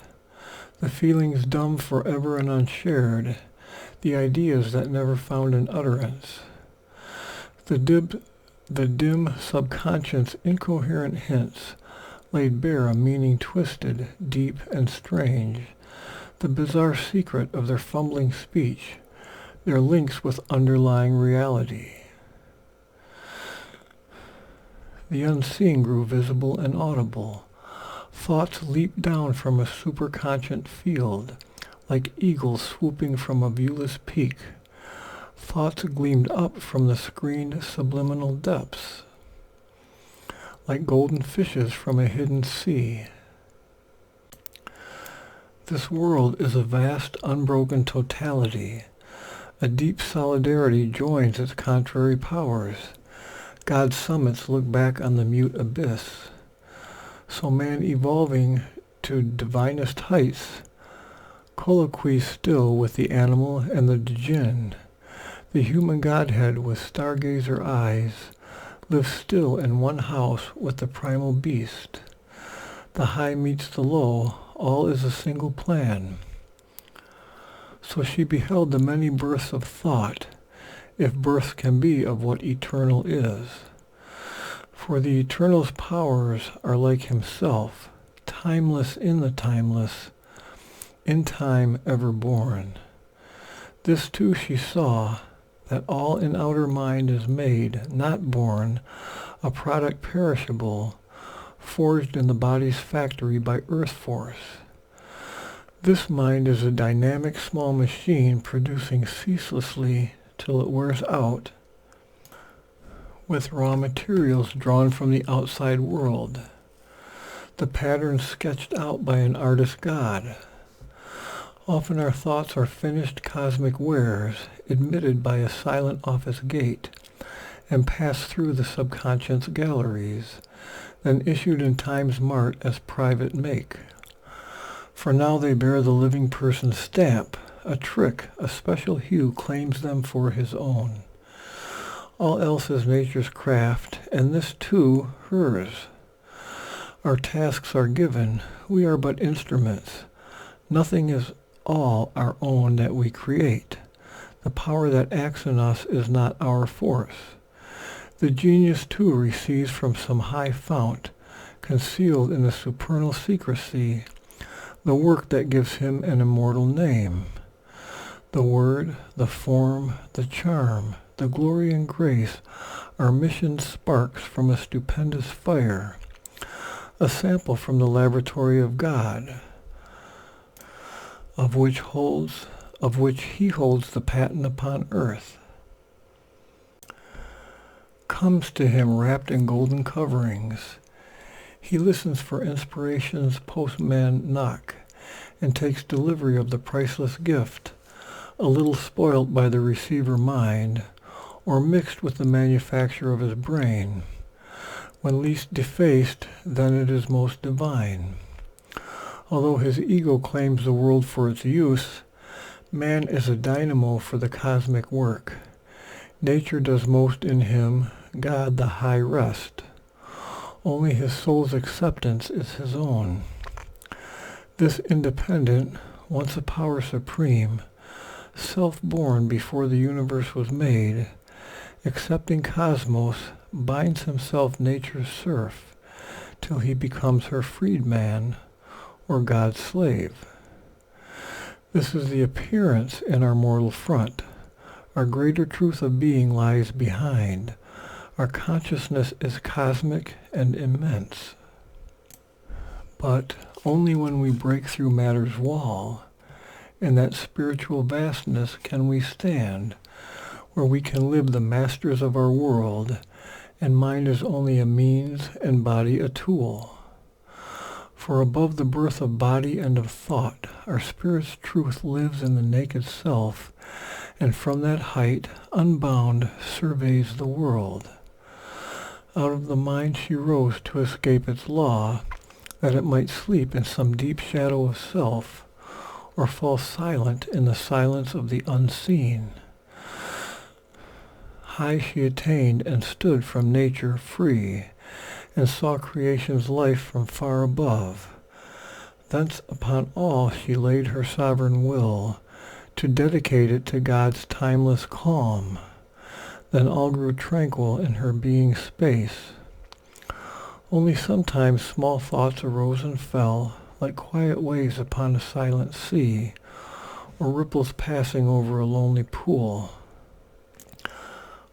The feelings dumb forever and unshared, the ideas that never found an utterance. The dim subconscious incoherent hints laid bare a meaning twisted, deep, and strange, the bizarre secret of their fumbling speech, their links with underlying reality. The unseen grew visible and audible. Thoughts leaped down from a superconscious field, like eagles swooping from a viewless peak. Thoughts gleamed up from the screened subliminal depths, like golden fishes from a hidden sea. This world is a vast, unbroken totality. A deep solidarity joins its contrary powers. God's summits look back on the mute abyss. So man evolving to divinest heights, colloquies still with the animal and the jinn. The human Godhead with stargazer eyes lives still in one house with the primal beast. The high meets the low, all is a single plan. So she beheld the many births of thought, if birth can be of what eternal is. For the Eternal's powers are like himself, timeless in the timeless, in time ever born. This too she saw, that all in outer mind is made, not born, a product perishable, forged in the body's factory by earth force. This mind is a dynamic small machine producing ceaselessly till it wears out, with raw materials drawn from the outside world, the patterns sketched out by an artist god. Often our thoughts are finished cosmic wares, admitted by a silent office gate, and pass through the subconscious galleries, then issued in time's mart as private make. For now they bear the living person's stamp, a trick, a special hue claims them for his own. All else is nature's craft, and this too hers. Our tasks are given, we are but instruments. Nothing is all our own that we create. The power that acts in us is not our force. The genius too receives from some high fount, concealed in the supernal secrecy, the work that gives him an immortal name. The word, the form, the charm, the glory and grace are mission sparks from a stupendous fire, a sample from the laboratory of God, of which he holds the patent upon earth. Comes to him wrapped in golden coverings. He listens for inspiration's postman knock, and takes delivery of the priceless gift, a little spoilt by the receiver mind, or mixed with the manufacture of his brain. When least defaced, then it is most divine. Although his ego claims the world for its use, man is a dynamo for the cosmic work. Nature does most in him, God the high rest. Only his soul's acceptance is his own. This independent, once a power supreme, self-born before the universe was made, accepting cosmos, binds himself nature's serf, till he becomes her freedman, or God's slave. This is the appearance in our mortal front. Our greater truth of being lies behind. Our consciousness is cosmic and immense. But only when we break through matter's wall, in that spiritual vastness can we stand, where we can live the masters of our world, and mind is only a means and body a tool. For above the birth of body and of thought, our spirit's truth lives in the naked self, and from that height, unbound, surveys the world. Out of the mind she rose to escape its law, that it might sleep in some deep shadow of self, or fall silent in the silence of the unseen. High she attained and stood from nature free, and saw creation's life from far above. Thence upon all she laid her sovereign will, to dedicate it to God's timeless calm. Then all grew tranquil in her being's space. Only sometimes small thoughts arose and fell, like quiet waves upon a silent sea, or ripples passing over a lonely pool,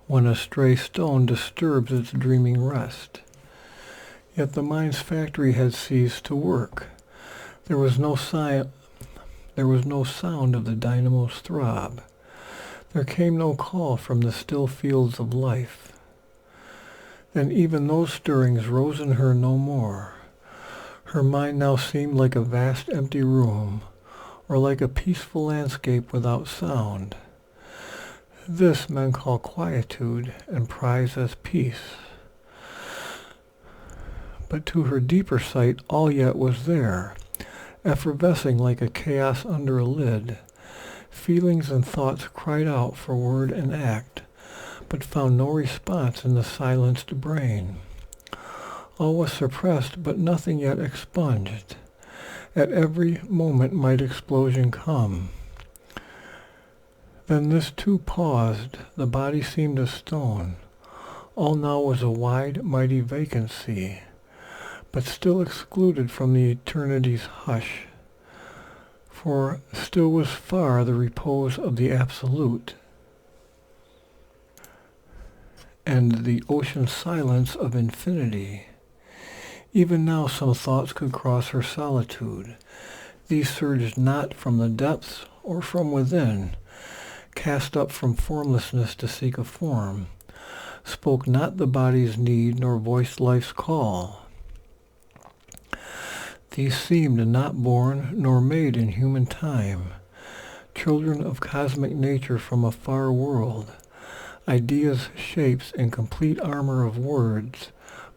when a stray stone disturbs its dreaming rest. Yet the mind's factory had ceased to work. There was no sound of the dynamo's throb. There came no call from the still fields of life. Then even those stirrings rose in her no more. Her mind now seemed like a vast empty room, or like a peaceful landscape without sound. This men call quietude and prize as peace. But to her deeper sight all yet was there, effervescing like a chaos under a lid. Feelings and thoughts cried out for word and act, but found no response in the silenced brain. All was suppressed, but nothing yet expunged. At every moment might explosion come. Then this too paused, the body seemed a stone. All now was a wide, mighty vacancy, but still excluded from the eternity's hush. For still was far the repose of the Absolute, and the ocean silence of infinity. Even now some thoughts could cross her solitude. These surged not from the depths or from within, cast up from formlessness to seek a form, spoke not the body's need nor voiced life's call. These seemed not born nor made in human time, children of cosmic nature from a far world, ideas, shapes, in complete armor of words,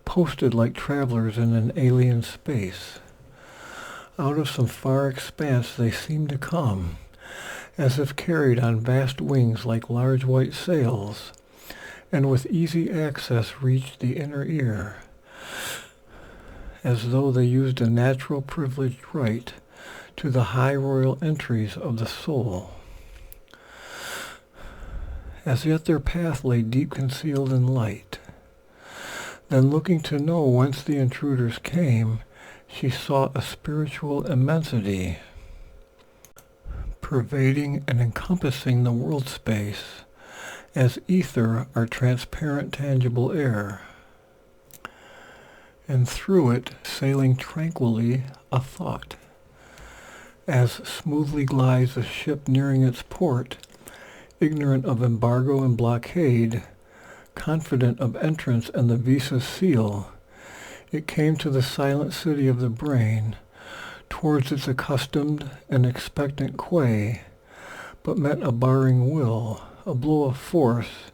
posted like travelers in an alien space. Out of some far expanse they seemed to come, as if carried on vast wings like large white sails, and with easy access reached the inner ear, as though they used a natural privileged right to the high royal entries of the soul. As yet their path lay deep concealed in light. Then looking to know whence the intruders came, she saw a spiritual immensity, pervading and encompassing the world space, as ether our transparent tangible air. And through it, sailing tranquilly, a thought. As smoothly glides a ship nearing its port, ignorant of embargo and blockade, confident of entrance and the visa's seal, it came to the silent city of the brain, towards its accustomed and expectant quay, but met a barring will, a blow of force,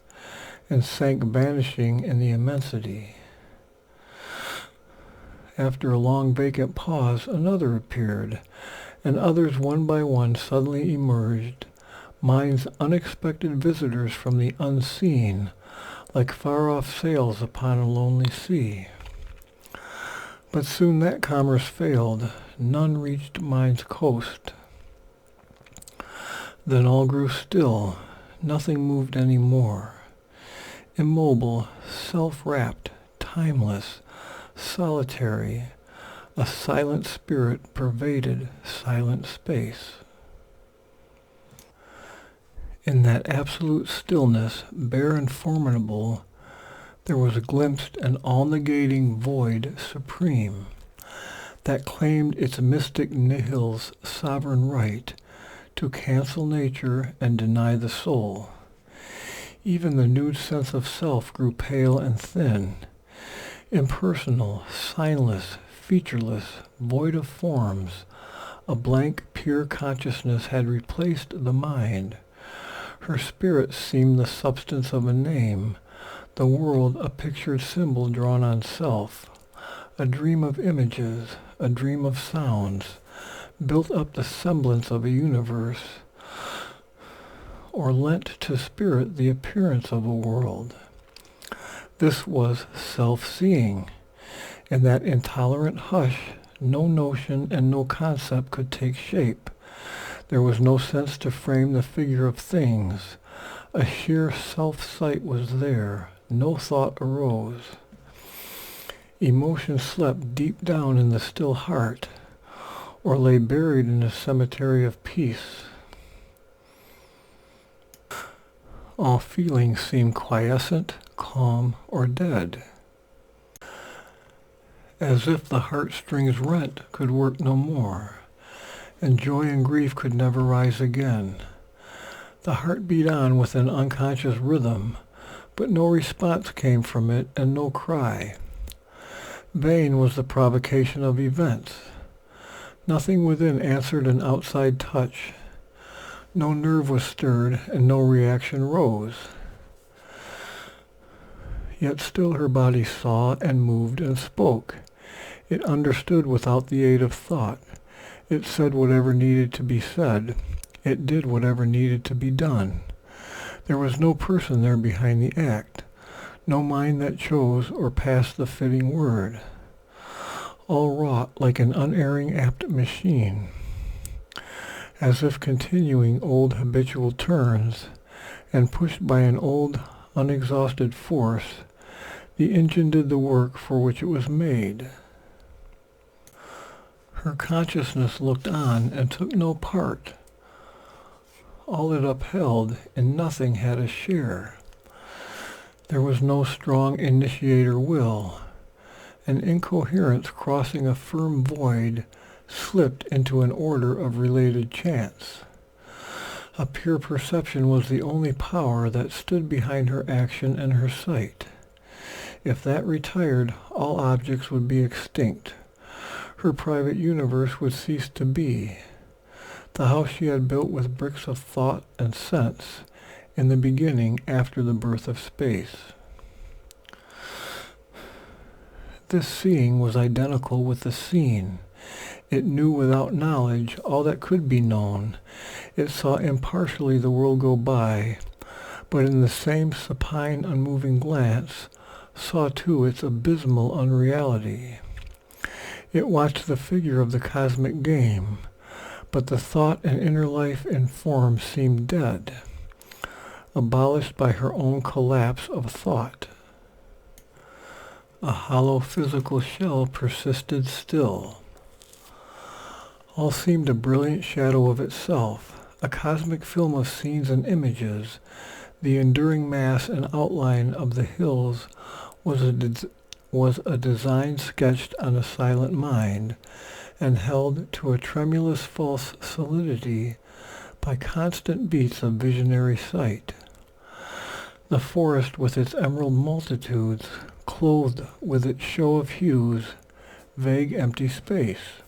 and sank vanishing in the immensity. After a long vacant pause, another appeared, and others one by one suddenly emerged, mind's unexpected visitors from the unseen, like far-off sails upon a lonely sea. But soon that commerce failed, none reached mind's coast. Then all grew still, nothing moved any more. Immobile, self-wrapped, timeless, solitary, a silent spirit pervaded silent space. In that absolute stillness, bare and formidable, there was glimpsed an all-negating void supreme, that claimed its mystic nihil's sovereign right to cancel nature and deny the soul. Even the nude sense of self grew pale and thin. Impersonal, signless, featureless, void of forms, a blank, pure consciousness had replaced the mind. Her spirit seemed the substance of a name, the world a pictured symbol drawn on self, a dream of images, a dream of sounds, built up the semblance of a universe, or lent to spirit the appearance of a world. This was self-seeing. In that intolerant hush, no notion and no concept could take shape. There was no sense to frame the figure of things. A sheer self-sight was there. No thought arose. Emotion slept deep down in the still heart, or lay buried in a cemetery of peace. All feelings seemed quiescent, calm, or dead. As if the heartstrings rent could work no more, and joy and grief could never rise again. The heart beat on with an unconscious rhythm, but no response came from it and no cry. Vain was the provocation of events. Nothing within answered an outside touch. No nerve was stirred and no reaction rose. Yet still her body saw and moved and spoke. It understood without the aid of thought. It said whatever needed to be said. It did whatever needed to be done. There was no person there behind the act, no mind that chose or passed the fitting word. All wrought like an unerring apt machine. As if continuing old habitual turns, and pushed by an old, unexhausted force, the engine did the work for which it was made. Her consciousness looked on and took no part. All it upheld, in nothing had a share. There was no strong initiator will. An incoherence crossing a firm void slipped into an order of related chance. A pure perception was the only power that stood behind her action and her sight. If that retired, all objects would be extinct. Her private universe would cease to be. The house she had built with bricks of thought and sense, in the beginning after the birth of space. This seeing was identical with the seen. It knew without knowledge all that could be known. It saw impartially the world go by, but in the same supine, unmoving glance, saw too its abysmal unreality. It watched the figure of the cosmic game, but the thought and inner life in form seemed dead, abolished by her own collapse of thought. A hollow physical shell persisted still. All seemed a brilliant shadow of itself, a cosmic film of scenes and images. The enduring mass and outline of the hills was a design sketched on a silent mind, and held to a tremulous false solidity by constant beats of visionary sight. The forest with its emerald multitudes, clothed with its show of hues, vague empty space.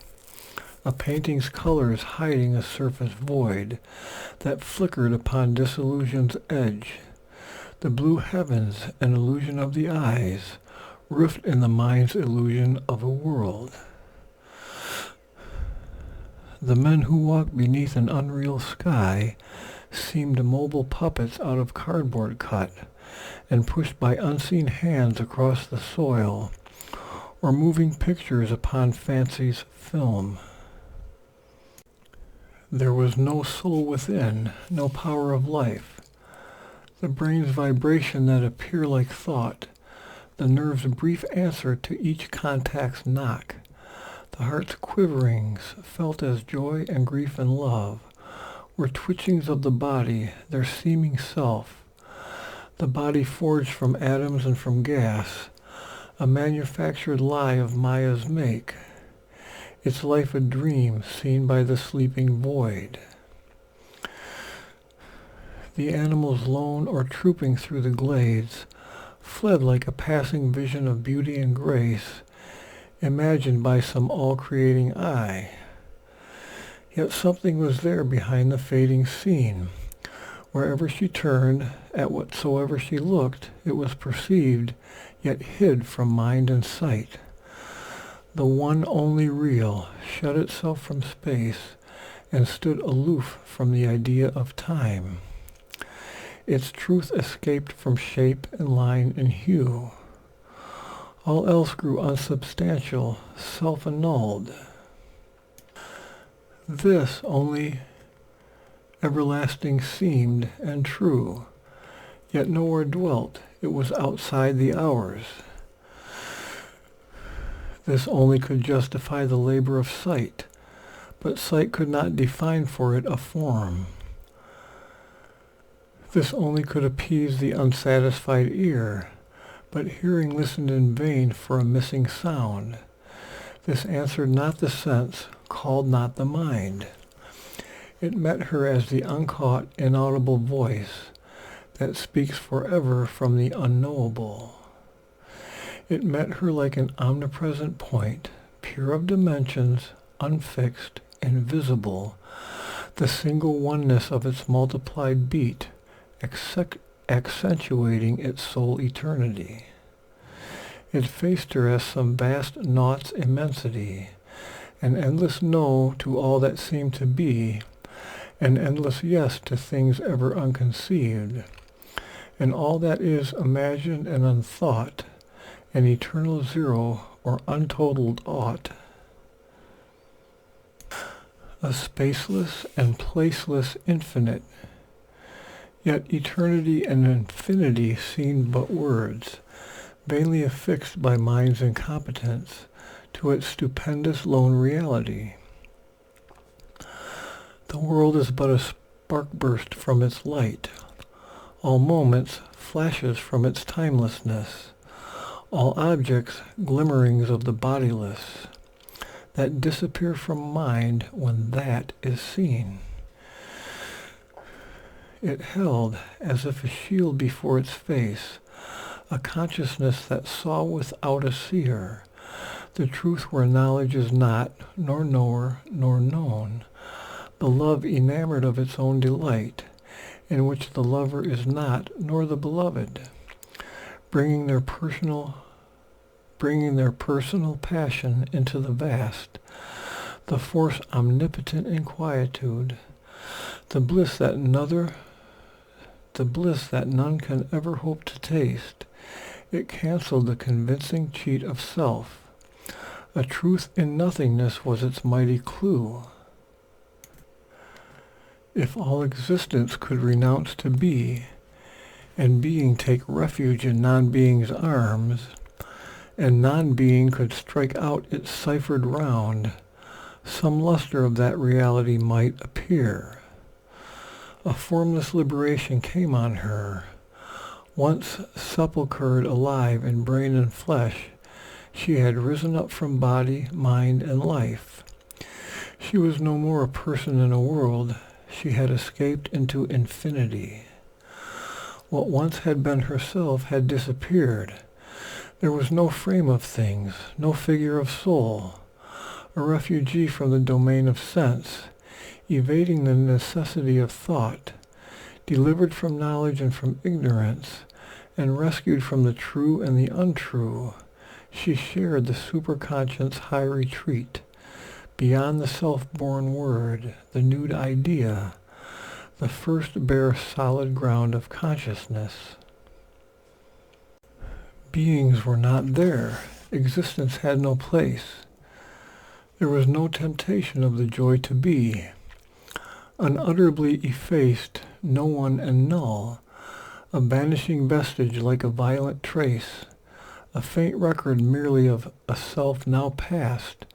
A painting's colors hiding a surface void that flickered upon disillusion's edge. The blue heavens, an illusion of the eyes, roofed in the mind's illusion of a world. The men who walked beneath an unreal sky seemed mobile puppets out of cardboard cut and pushed by unseen hands across the soil, or moving pictures upon fancy's film. There was no soul within, no power of life. The brain's vibration that appeared like thought, the nerve's brief answer to each contact's knock, the heart's quiverings, felt as joy and grief and love, were twitchings of the body, their seeming self. The body forged from atoms and from gas, a manufactured lie of Maya's make, its life a dream seen by the sleeping void. The animals lone or trooping through the glades fled like a passing vision of beauty and grace, imagined by some all-creating eye. Yet something was there behind the fading scene. Wherever she turned, at whatsoever she looked, it was perceived, yet hid from mind and sight. The one only real shut itself from space and stood aloof from the idea of time. Its truth escaped from shape and line and hue. All else grew unsubstantial, self-annulled. This only everlasting seemed and true, yet nowhere dwelt, it was outside the hours. This only could justify the labor of sight, but sight could not define for it a form. This only could appease the unsatisfied ear, but hearing listened in vain for a missing sound. This answered not the sense, called not the mind. It met her as the uncaught, inaudible voice that speaks forever from the unknowable. It met her like an omnipresent point, pure of dimensions, unfixed, invisible, the single oneness of its multiplied beat, accentuating its sole eternity. It faced her as some vast naught's immensity, an endless no to all that seemed to be, an endless yes to things ever unconceived, and all that is imagined and unthought, an eternal zero or untotaled aught. A spaceless and placeless infinite, yet eternity and infinity seemed but words, vainly affixed by mind's incompetence to its stupendous lone reality. The world is but a spark burst from its light, all moments flashes from its timelessness, all objects glimmerings of the bodiless, that disappear from mind when that is seen. It held, as if a shield before its face, a consciousness that saw without a seer, the truth where knowledge is not, nor knower, nor known, the love enamored of its own delight, in which the lover is not, nor the beloved, bringing their personal passion into the vast, the force omnipotent in quietude, the bliss that none can ever hope to taste. It cancelled the convincing cheat of self. A truth in nothingness was its mighty clue. If all existence could renounce to be, and being take refuge in non-being's arms, and non-being could strike out its ciphered round, some luster of that reality might appear. A formless liberation came on her. Once sepulchred alive in brain and flesh, she had risen up from body, mind, and life. She was no more a person in a world. She had escaped into infinity. What once had been herself had disappeared. There was no frame of things, no figure of soul. A refugee from the domain of sense, evading the necessity of thought, delivered from knowledge and from ignorance, and rescued from the true and the untrue, she shared the superconscious high retreat, beyond the self-born word, the nude idea, the first bare solid ground of consciousness. Beings were not there. Existence had no place. There was no temptation of the joy to be. Unutterably effaced, no one and null, a vanishing vestige like a violent trace, a faint record merely of a self now past,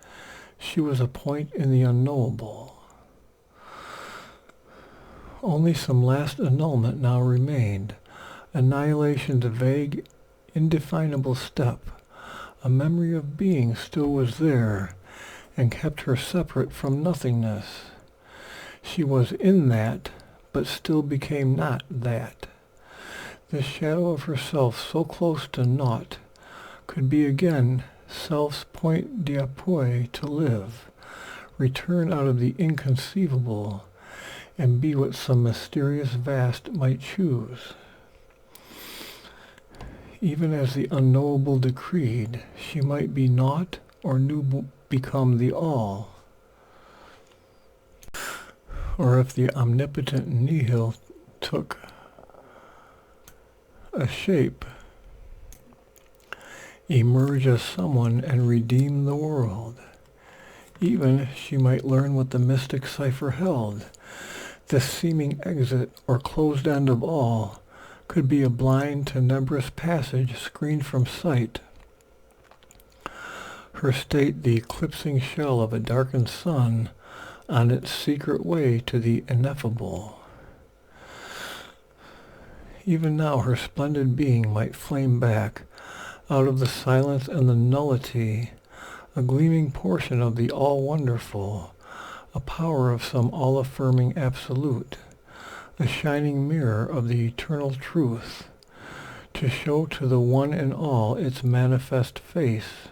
she was a point in the unknowable. Only some last annulment now remained, annihilation's vague, indefinable step. A memory of being still was there, and kept her separate from nothingness. She was in that, but still became not that. This shadow of herself so close to naught could be again self's point d'appui to live, return out of the inconceivable, and be what some mysterious vast might choose. Even as the unknowable decreed, she might be naught or new become the all. Or if the omnipotent nihil took a shape, emerge as someone and redeem the world. Even she might learn what the mystic cipher held. This seeming exit or closed end of all could be a blind tenebrous passage screened from sight. Her state the eclipsing shell of a darkened sun on its secret way to the ineffable. Even now her splendid being might flame back out of the silence and the nullity, a gleaming portion of the all-wonderful, a power of some all-affirming absolute, a shining mirror of the eternal truth, to show to the one and all its manifest face,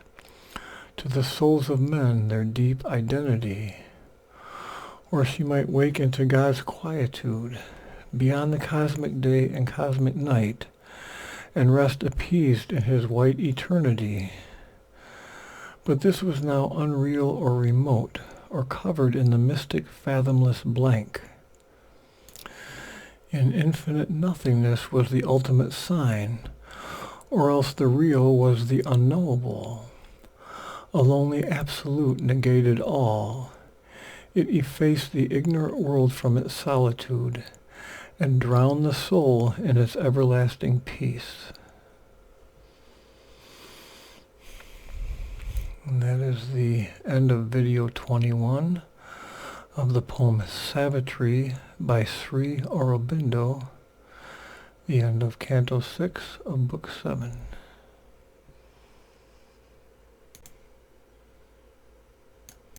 to the souls of men their deep identity. Or she might wake into God's quietude, beyond the cosmic day and cosmic night, and rest appeased in his white eternity. But this was now unreal or remote, or covered in the mystic fathomless blank. In infinite nothingness was the ultimate sign, or else the real was the unknowable. A lonely absolute negated all. It effaced the ignorant world from its solitude, and drowned the soul in its everlasting peace. And that is the end of video 21 of the poem Savitri by Sri Aurobindo, the end of Canto 6 of Book 7.